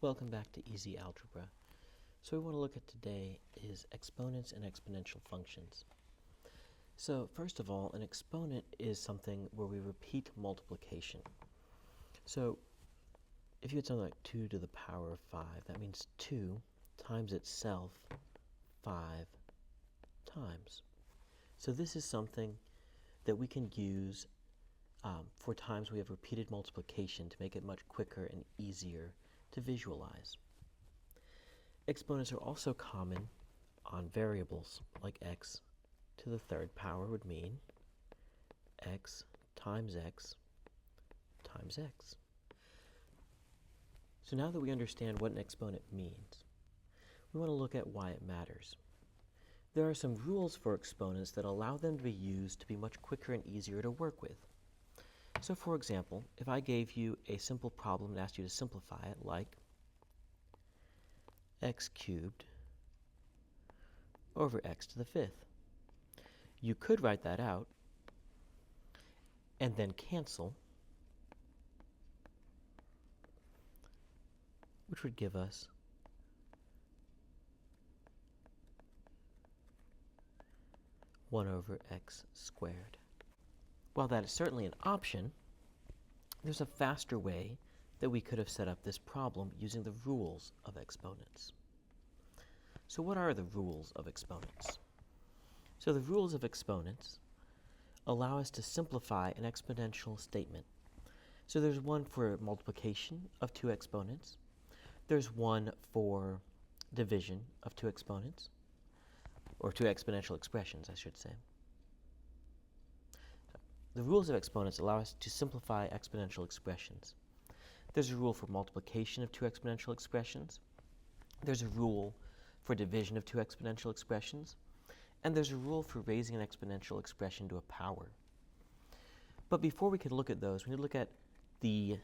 Welcome back to Easy Algebra. So we want to look at today is exponents and exponential functions. So first of all, an exponent is something where we repeat multiplication. So if you had something like 2 to the power of 5, that means 2 times itself 5 times. So this is something that we can use for times we have repeated multiplication to make it much quicker and easier to visualize. Exponents are also common on variables, like x to the third power would mean x times x times x. So now that we understand what an exponent means, we want to look at why it matters. There are some rules for exponents that allow them to be used to be much quicker and easier to work with. So for example, if I gave you a simple problem and asked you to simplify it, like x cubed over x to the fifth, you could write that out and then cancel, which would give us 1 over x squared. While that is certainly an option, there's a faster way that we could have set up this problem using the rules of exponents. So what are the rules of exponents? So the rules of exponents allow us to simplify an exponential statement. So there's one for multiplication of two exponents. There's one for division of two exponents, or two exponential expressions, I should say. The rules of exponents allow us to simplify exponential expressions. There's a rule for multiplication of two exponential expressions. There's a rule for division of two exponential expressions. And there's a rule for raising an exponential expression to a power. But before we can look at those, we need to look at the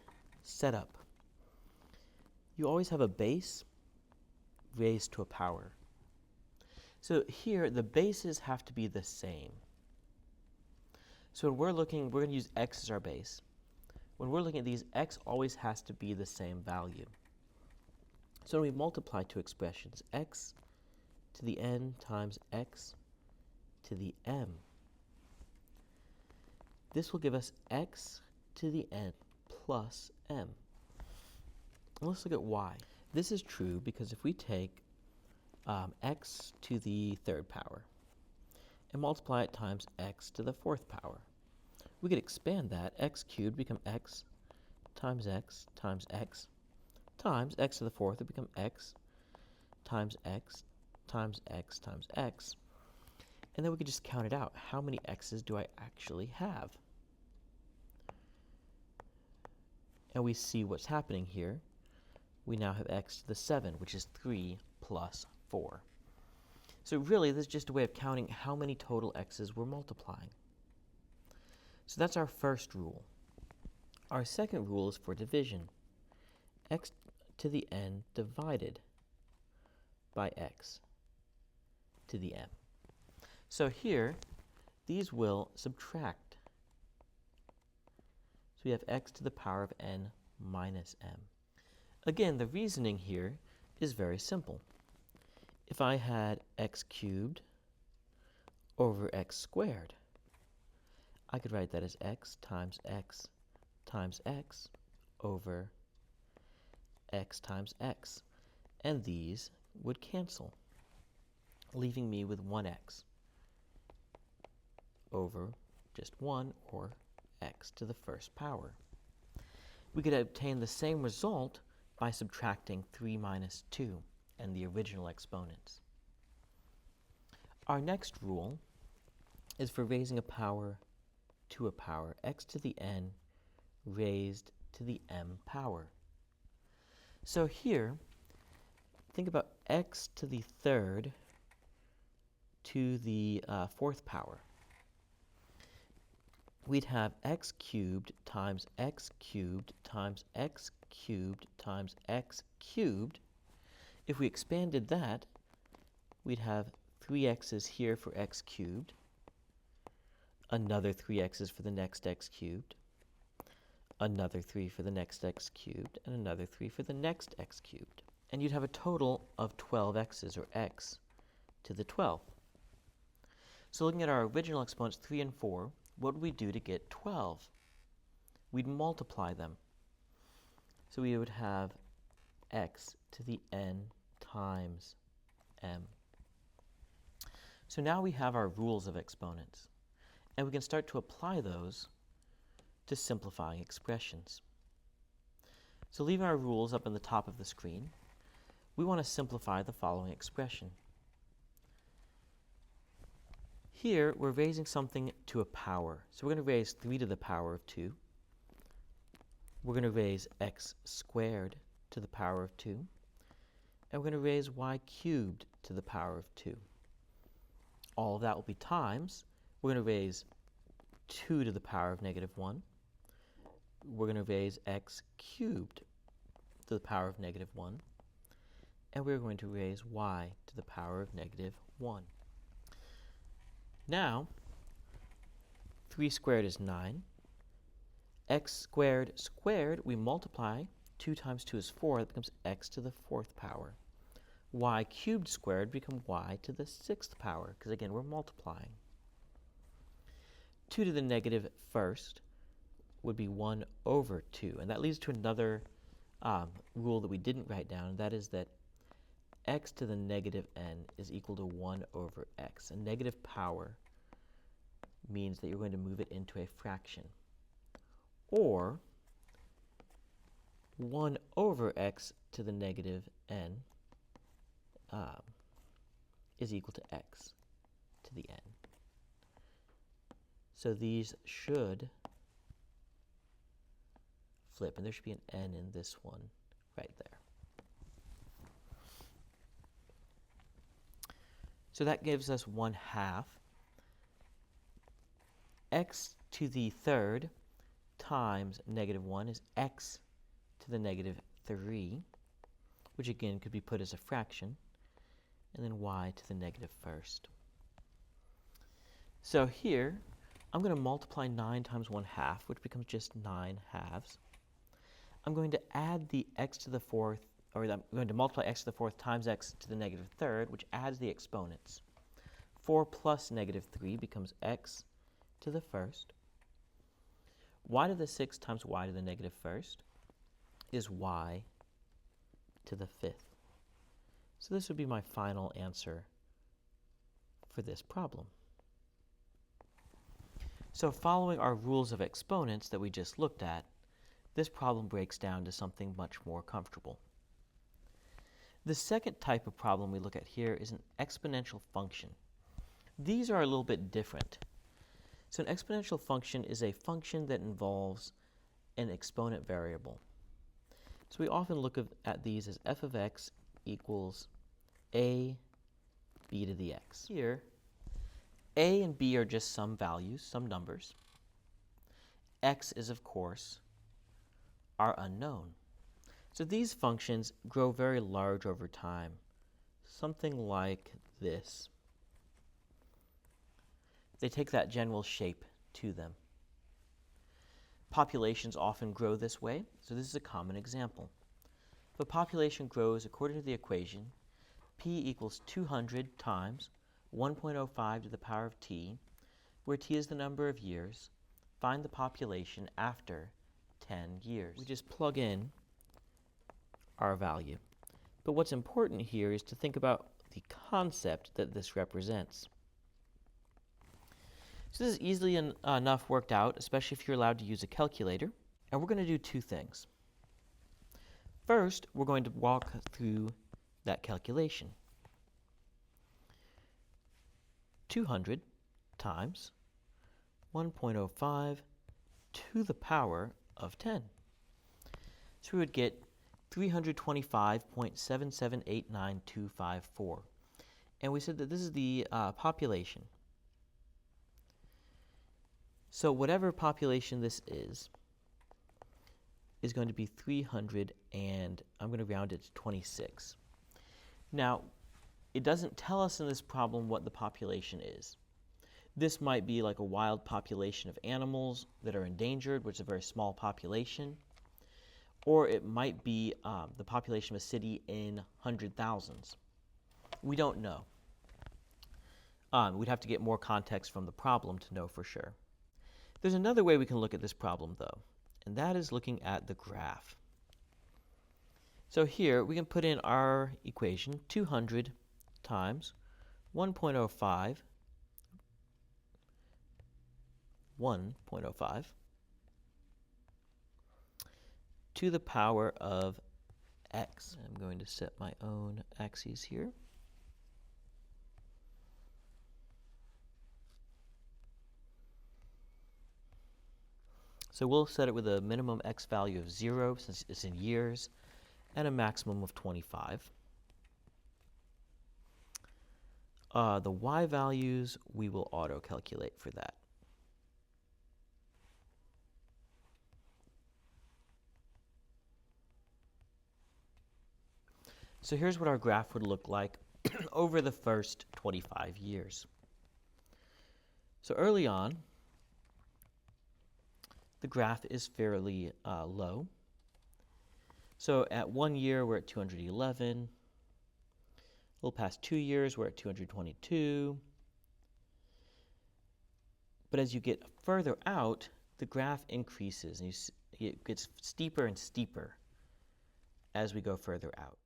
setup. You always have a base raised to a power. So here, the bases have to be the same. So when we're going to use x as our base. When we're looking at these, x always has to be the same value. So when we multiply two expressions, x to the n times x to the m, this will give us x to the n plus m. And let's look at why. This is true because if we take x to the third power and multiply it times x to the fourth power, we could expand that. X cubed become x times x times x times x to the fourth would become x times x times x times x. And then we could just count it out. How many x's do I actually have? And we see what's happening here. We now have x to the 7, which is 3 plus 4. So really, this is just a way of counting how many total x's we're multiplying. So that's our first rule. Our second rule is for division. X to the n divided by x to the m. So here, these will subtract. So we have x to the power of n minus m. Again, the reasoning here is very simple. If I had x cubed over x squared, I could write that as x times x times x over x times x. And these would cancel, leaving me with 1x over just 1, or x to the first power. We could obtain the same result by subtracting 3 minus 2 and the original exponents. Our next rule is for raising a power to a power, x to the n raised to the m power. So here, think about x to the third to the fourth power. We'd have x cubed times x cubed times x cubed times x cubed. If we expanded that, we'd have 3x's here for x cubed, another 3x's for the next x cubed, another 3 for the next x cubed, and another 3 for the next x cubed. And you'd have a total of 12 x's, or x to the 12. So looking at our original exponents 3 and 4, what would we do to get 12? We'd multiply them. So we would have x to the n times m. So now we have our rules of exponents, and we can start to apply those to simplifying expressions. So leaving our rules up on the top of the screen, we want to simplify the following expression. Here, we're raising something to a power. So we're going to raise 3 to the power of 2. We're going to raise x squared to the power of 2. And we're going to raise y cubed to the power of 2. All of that will be times. We're going to raise 2 to the power of negative 1. We're going to raise x cubed to the power of negative 1. And we're going to raise y to the power of negative 1. Now, 3 squared is 9. X squared squared, we multiply. 2 times 2 is 4. That becomes x to the 4th power. Y cubed squared becomes y to the 6th power, because again, we're multiplying. 2 to the negative 1st would be 1 over 2. And that leads to another rule that we didn't write down, and that is that x to the negative n is equal to 1 over x. A negative power means that you're going to move it into a fraction. Or 1 over x to the negative n is equal to x to the n. So these should flip, and there should be an n in this one right there. So that gives us 1/2 x to the 3rd times negative 1 is x to the negative 3, which again could be put as a fraction, and then y to the negative 1st. So here, I'm going to multiply 9 times 1/2, which becomes just 9/2. I'm going to add the x to the 4th, or I'm going to multiply x to the 4th times x to the negative 3rd, which adds the exponents. 4 plus negative 3 becomes x to the 1st. Y to the 6th times y to the negative 1st is y to the 5th. So this would be my final answer for this problem. So following our rules of exponents that we just looked at, this problem breaks down to something much more comfortable. The second type of problem we look at here is an exponential function. These are a little bit different. So an exponential function is a function that involves an exponent variable. So we often look at these as f of x equals a b to the x. Here, a and b are just some values, some numbers. X is, of course, our unknown. So these functions grow very large over time, something like this. They take that general shape to them. Populations often grow this way, so this is a common example. If a population grows according to the equation, p equals 200 times 1.05 to the power of t, where t is the number of years, find the population after 10 years. We just plug in our value. But what's important here is to think about the concept that this represents. So this is easily enough worked out, especially if you're allowed to use a calculator. And we're going to do two things. First, we're going to walk through that calculation. 200 times 1.05 to the power of 10. So we would get 325.7789254. And we said that this is the population. So whatever population this is going to be 300, and I'm going to round it to 26. Now, it doesn't tell us in this problem what the population is. This might be like a wild population of animals that are endangered, which is a very small population. Or it might be the population of a city in hundred thousands. We don't know. We'd have to get more context from the problem to know for sure. There's another way we can look at this problem, though, and that is looking at the graph. So here we can put in our equation, 200 times 1.05 to the power of x. I'm going to set my own axes here. So we'll set it with a minimum x value of 0 since it's in years and a maximum of 25. The y values we will auto-calculate for that. So here's what our graph would look like over the first 25 years. So early on, the graph is fairly low. So at 1 year, we're at 211. A little past 2 years, we're at 222. But as you get further out, the graph increases, and it gets steeper and steeper as we go further out.